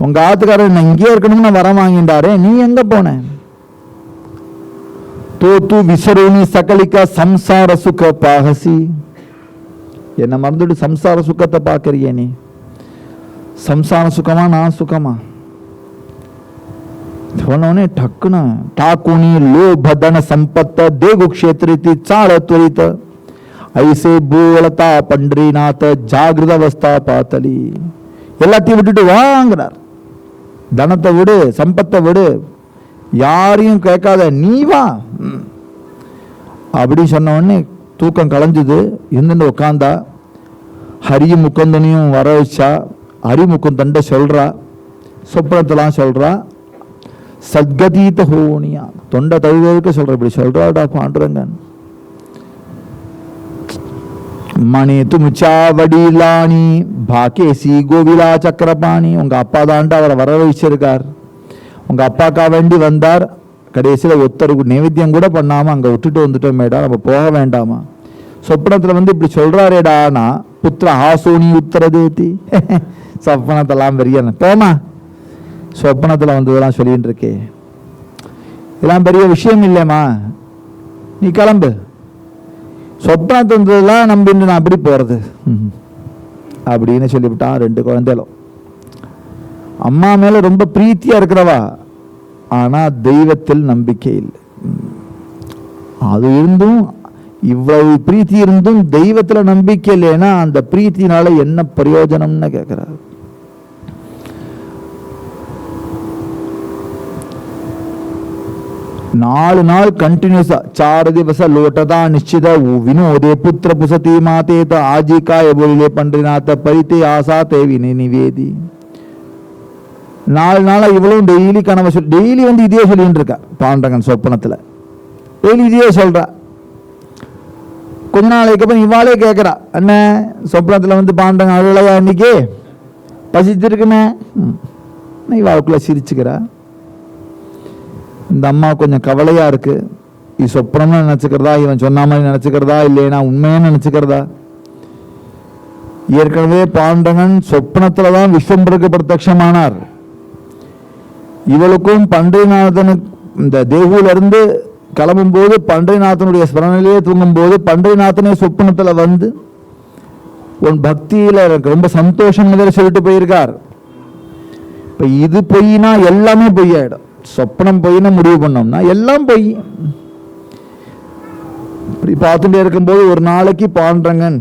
உங்க ஆத்துக்காரர் நான் இங்கே இருக்கணும்னு வரம் வாங்கிட்டாரே, நீ எங்க போன? தோத்து விசரோனி சகலிக்கா சம்சார சுக பாகசி. என்ன மறந்துட்டு சம்சார சுகத்தை பார்க்கறியே நீ. சம்சார சுகமா நான் சுகமா? சொன்னோடனே டக்குன்னு ठाकुनी लोभ धन संपत्त देगु क्षेत्र चाल त्वरित ऐसे बोलता पंडरीनाथ जागृत अवस्था पातली. எல்லாத்தையும் விட்டுட்டு வாங்கிறார். தனத்தை விடு, சம்பத்தை விடு, யாரையும் கேட்காத, நீ வா அப்படி சொன்ன உடனே தூக்கம் களைஞ்சுது. இருந்துட்டு உட்காந்தா. ஹரி முகுந்தனையும் வர வச்சா. ஹரி முகுந்தண்ட சொல்றா, சொப்பனத்தெல்லாம் சொல்றா. சத்கதீத ஹோனியா, தொண்டை தழுவதுக்கு சொல்ற. இப்படி சொல்றாடா பாண்டுரங்கன். மணி துமிச்சா வடிலானி பாக்கேசி கோவிலா சக்கரபாணி. உங்க அப்பா தாண்டா அவரை வர வச்சிருக்கார். உங்க அப்பாக்கா வேண்டி வந்தார். கடைசியில் ஒருத்தருக்கு நைவேத்தியம் கூட பண்ணாம அங்க விட்டுட்டு வந்துட்டோம் மேடா, நம்ம போக வேண்டாமா? சொப்பனத்துல வந்து இப்படி சொல்றாரேடானா, புத்திர ஆசோனி உத்தரதேதி. சொப்பனத்தெல்லாம் பெரிய போமா, சொப்பனத்துல வந்து இதெல்லாம் சொல்லிட்டு இருக்கே, இதெல்லாம் பெரிய விஷயம் இல்லையம்மா, நீ கிளம்பு. சொப்பனத்தை வந்ததெல்லாம் நம்பிட்டு நான் அப்படி போறது அப்படின்னு சொல்லிவிட்டான். 2 குழந்தைகளும் அம்மா மேல ரொம்ப பிரீத்தியா இருக்கிறவா, ஆனா தெய்வத்தில் நம்பிக்கை இல்லை. அது இருந்தும், இவ்வளவு பிரீத்தி இருந்தும் தெய்வத்துல நம்பிக்கை இல்லைன்னா அந்த பிரீத்தினால என்ன பிரயோஜனம்னு கேட்கிறார். நாலு நாள் கண்டினியூஸா 4 ದಿವಸ ಲೋಟದಾ ನಿಶ್ಚಿತ ವಿನೋದೆ ಪುತ್ರ ಪುಸತಿ ಮಾತೇತ ಆಜಿಕಾಯ ಬೋಲಿಲೆ ಪಂಡ್ರಿನಾಥ ಪರಿತೆ ಆಸಾ தேவினை நிவேதி. 4 நாளா இவ்வளவு டெய்லி கனவை சொல்லி, டெய்லி வந்து இதே சொல்லிட்டு இருக்கா பாண்டரங்கன் சொப்பனத்துல. டெய்லி இதே சொல்றா. கொஞ்ச நாளைக்கு அப்புறம் இவாளே கேட்கிறா, அண்ணன் சொப்பனத்துல வந்து பாண்டரங்கன் அழுலையா இன்னைக்கு பசிச்சிருக்குமே. இவாளுக்குள்ள சிரிச்சுக்கிறா. இந்த அம்மா கொஞ்சம் கவலையா இருக்கு. இது சொப்பனம்னு நினைச்சுக்கிறதா, இவன் சொன்ன மாதிரி நினைச்சுக்கிறதா, இல்லைன்னா உண்மையா நினைச்சுக்கிறதா? ஏற்கனவே பாண்டரங்கன் சொப்பனத்துலதான் விஸ்வம்பருக்கு பிரத்யட்சமானார். இவளுக்கும் பண்டரிநாதனுக்கு இந்த தேகுல இருந்து கிளம்பும் போது பண்டரிநாதனுடைய ஸ்மரணிலேயே தூங்கும் போது பண்டரிநாதனே சொப்பனத்துல வந்து உன் பக்தியில எனக்கு ரொம்ப சந்தோஷம் முதல்ல சொல்லிட்டு போயிருக்கார். இப்ப இது பொய்னா எல்லாமே பொய்யாயிடும். சொப்பனம் பொய்னு முடிவு பண்ணோம்னா எல்லாம் பொய். இப்படி பார்த்துட்டே இருக்கும்போது ஒரு நாளைக்கு பாண்டரங்கன்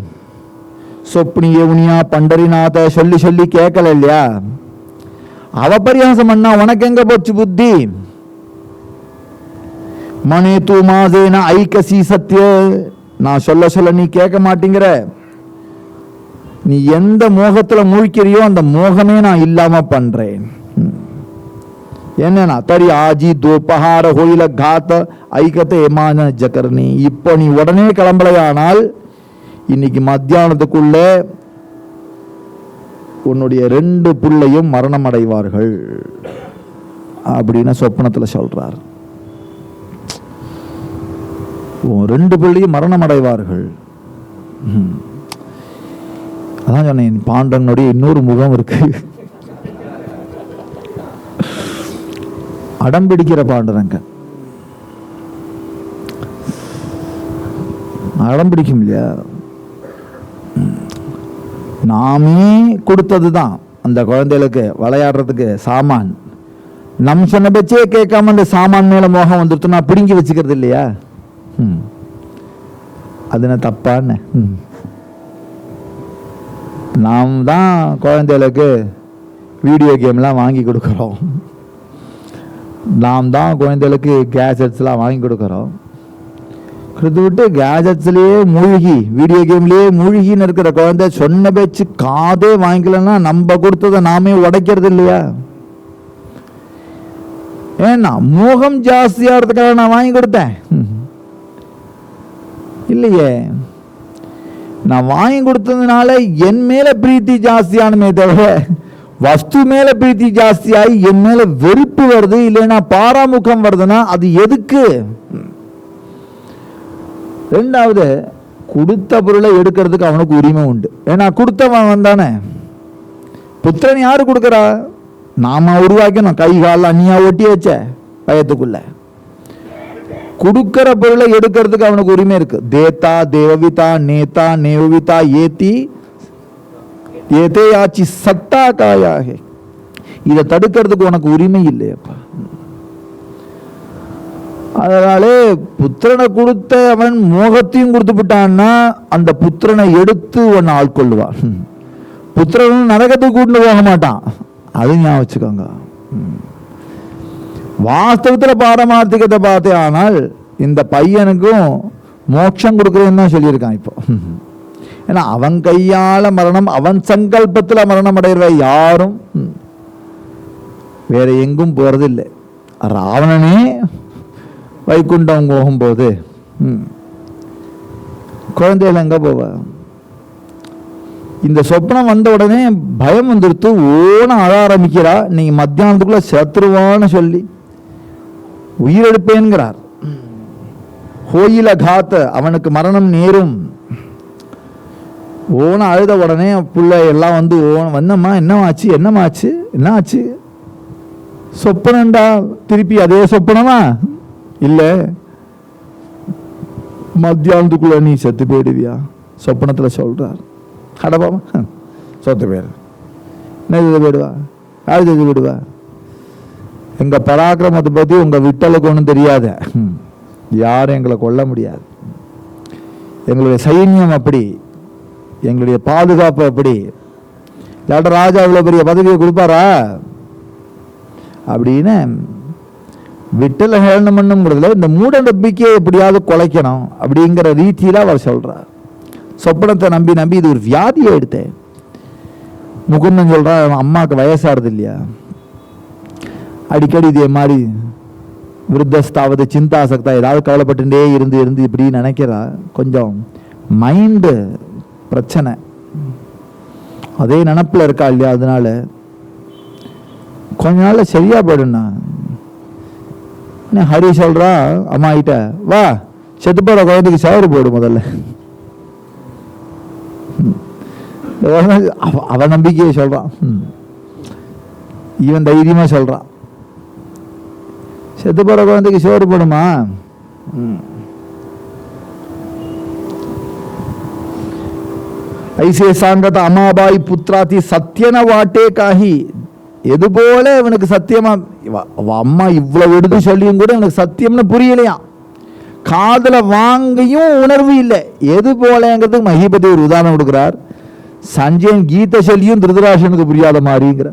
சொப்னி யவுனியா பண்டரிநாத சொல்லி சொல்லி கேட்கல இல்லையா, அவ பரியாசம் பண்ணா உனக்கு எங்க போச்சு புத்தி? மனே தூ மாசேன ஐக்கசி சத்திய, நான் சொல்ல சொல்ல நீ கேட்க மாட்டேங்கிற. நீ எந்த மோகத்துல மூழ்கிறியோ அந்த மோகமே நான் இல்லாம பண்றேன். என்னன்னா தரி ஆஜி தோபஹார ஹோயில காத்த ஐக்கத்தை ஏமான ஜக்கர்னி. இப்போ நீ உடனே கிளம்பலையானால் இன்னைக்கு மத்தியானத்துக்குள்ள உன்னுடைய 2 பிள்ளையும் மரணம் அடைவார்கள் அப்படின்னு சொப்பனத்துல சொல்றார். 2 பிள்ளையும் மரணம் அடைவார்கள். அதான் சொன்னேன், பாண்டரங்கனுடைய இன்னொரு முகம் இருக்கு. அடம்பிடிக்கிற பாண்டரங்கன் அடம்பிடிக்கும் இல்லையா? நாமே கொடுத்ததுதான் அந்த குழந்தைகளுக்கு விளையாடுறதுக்கு சாமான். நம் சொன்ன பச்சே கேட்காம அந்த சாமான் மேல மோகம் வந்துருச்சுன்னா பிடுங்கி வச்சுக்கிறது இல்லையா? அது என்ன தப்பான்னு? நாம் தான் குழந்தைகளுக்கு வீடியோ கேம்லாம் வாங்கி கொடுக்குறோம். நாம் தான் குழந்தைகளுக்கு கேஜெட்ஸ்லாம் வாங்கி கொடுக்குறோம். கொடுத்து விட்டு கேஜெட்ஸ்லேயே மூழ்கி, வீடியோ கேம்லேயே மூழ்கின்னு இருக்கிற குழந்தை சொன்ன பேச்சு காதே வாங்கிக்கலன்னா நம்ம கொடுத்ததை நாமே உடைக்கிறது இல்லையா? ஏன்னா மோகம் ஜாஸ்தியாகிறதுக்காக நான் வாங்கி கொடுத்தேன் இல்லையே. நான் வாங்கி கொடுத்ததுனால என் மேல பிரீத்தி ஜாஸ்தியானுமே தவிர வஸ்து மேல பிரீத்தி ஜாஸ்தியாகி என் மேல வெறுப்பு வருது, இல்லைன்னா பாராமுகம் வருதுன்னா அது எதுக்கு? 2வது, கொடுத்த பொருளை எடுக்கிறதுக்கு அவனுக்கு உரிமை உண்டு. ஏன்னா கொடுத்தவன் வந்தானே. புத்திரன் யாரு கொடுக்கறா? நாம உருவாக்கணும். கை கால அண்ணியா ஒட்டி வச்ச பயத்துக்குள்ள. கொடுக்கிற பொருளை எடுக்கிறதுக்கு அவனுக்கு உரிமை இருக்கு. தேத்தா தேவவிதா நேதா நேவிதா ஏத்தி ஏதே ஆச்சி சத்தா காயாக. இதை தடுக்கிறதுக்கு உனக்கு உரிமை இல்லையப்பா. அதனாலே புத்திரனை கொடுத்த அவன் மோகத்தையும் கொடுத்து விட்டான்னா அந்த புத்திரனை எடுத்து ஒன்னு ஆட்கொள்ளுவான். புத்திரனும் நரகத்துக்கு கூட்டு போக மாட்டான். அது ஞாபகம் வச்சுக்கோங்க. வாஸ்தவத்தில் பாரமார்த்திகத்தை பார்த்தே, ஆனால் இந்த பையனுக்கும் மோட்சம் கொடுக்குறேன்னு தான் சொல்லியிருக்கான் இப்போ. ஏன்னா அவன் கையால் மரணம், அவன் சங்கல்பத்தில் மரணம் அடைகிற யாரும் வேற எங்கும் போறதில்லை. ராவணனே வைகுண்டம் போகும்போது குழந்தைகள் எங்க போவ? இந்த சொப்னம் வந்த உடனே பயம் வந்துடுத்து, ஓன அழ ஆரம்பிக்கிறா. நீங்க மத்தியானத்துக்குள்ள சத்ருவான்னு சொல்லி உயிரெடுப்பேன்கிறார். ஹோயில காத்த, அவனுக்கு மரணம் நேரும். ஓன அழுத உடனே பிள்ளை எல்லாம் வந்து வந்தம்மா என்னமாச்சு என்னமாச்சு என்ன ஆச்சு? சொப்பனண்டா. திருப்பி அதே சொப்பனமா? இல்லை, மத்தியானத்துக்குள்ள நீ செத்து போயிடுவியா சொப்பனத்தில் சொல்றார். அடப்பாமா சொத்து போயிரு, என்ன செத்து போயிடுவா? யாரு செத்து போயிடுவா? எங்க பராக்கிரமத்தை பத்தி உங்க விட்டலுக்கு ஒன்றும் தெரியாத, யாரும் எங்களை கொல்ல முடியாது. எங்களுடைய சைன்யம் அப்படி, எங்களுடைய பாதுகாப்பு அப்படி. இல்லாட்ட ராஜா இவ்வளவு பெரிய பதவியை கொடுப்பாரா அப்படின்னு விட்டல ஹேளனம் பண்ணுங்கிறதுல இந்த மூட நம்பிக்கையை எப்படியாவது குலைக்கணும் அப்படிங்கிற ரீதியில அவர் சொல்றார். சொப்பனத்தை நம்பி நம்பி இது ஒரு வியாதியை எடுத்தேன். முகுந்தன் சொல்றார், அம்மாவுக்கு வயசாடுது இல்லையா, அடிக்கடி இதே மாதிரி விருத்தஸ்தாவது சிந்தாசக்தா ஏதாவது கவலைப்பட்டுட்டே இருந்து இருந்து இப்படி நினைக்கிறா. கொஞ்சம் மைண்டு பிரச்சனை, அதே நினப்பில் இருக்கா இல்லையா, அதனால கொஞ்ச நாள் சரியா போயிடுண்ணா. ஹரி சொல்றா அம்மா கிட்ட, வா செத்து போற குழந்தைக்கு சவறு போடு முதல்ல. அவ நம்பிக்கையை சொல்றான், இவன் தைரியமா சொல்றான். செத்து போற குழந்தைக்கு சோறு போடுமா? ஐசே சாங்கத அமாபாய் புத்ராதி சத்தியன வாட்டே காஹி. எது போல இவனுக்கு சத்தியமா, அம்மா இவ்வளவு எடுத்து சொல்லியும் கூட இவனுக்கு சத்தியம்னு புரியலையா, காதல வாங்கியும் உணர்வு இல்லை. எது போலங்கிறதுக்கு மகிபதி ஒரு உதாரணம் கொடுக்கிறார். சஞ்சயன் கீதை சொல்லியும் திருதராஷனுக்கு புரியாத மாதிரிங்கிற.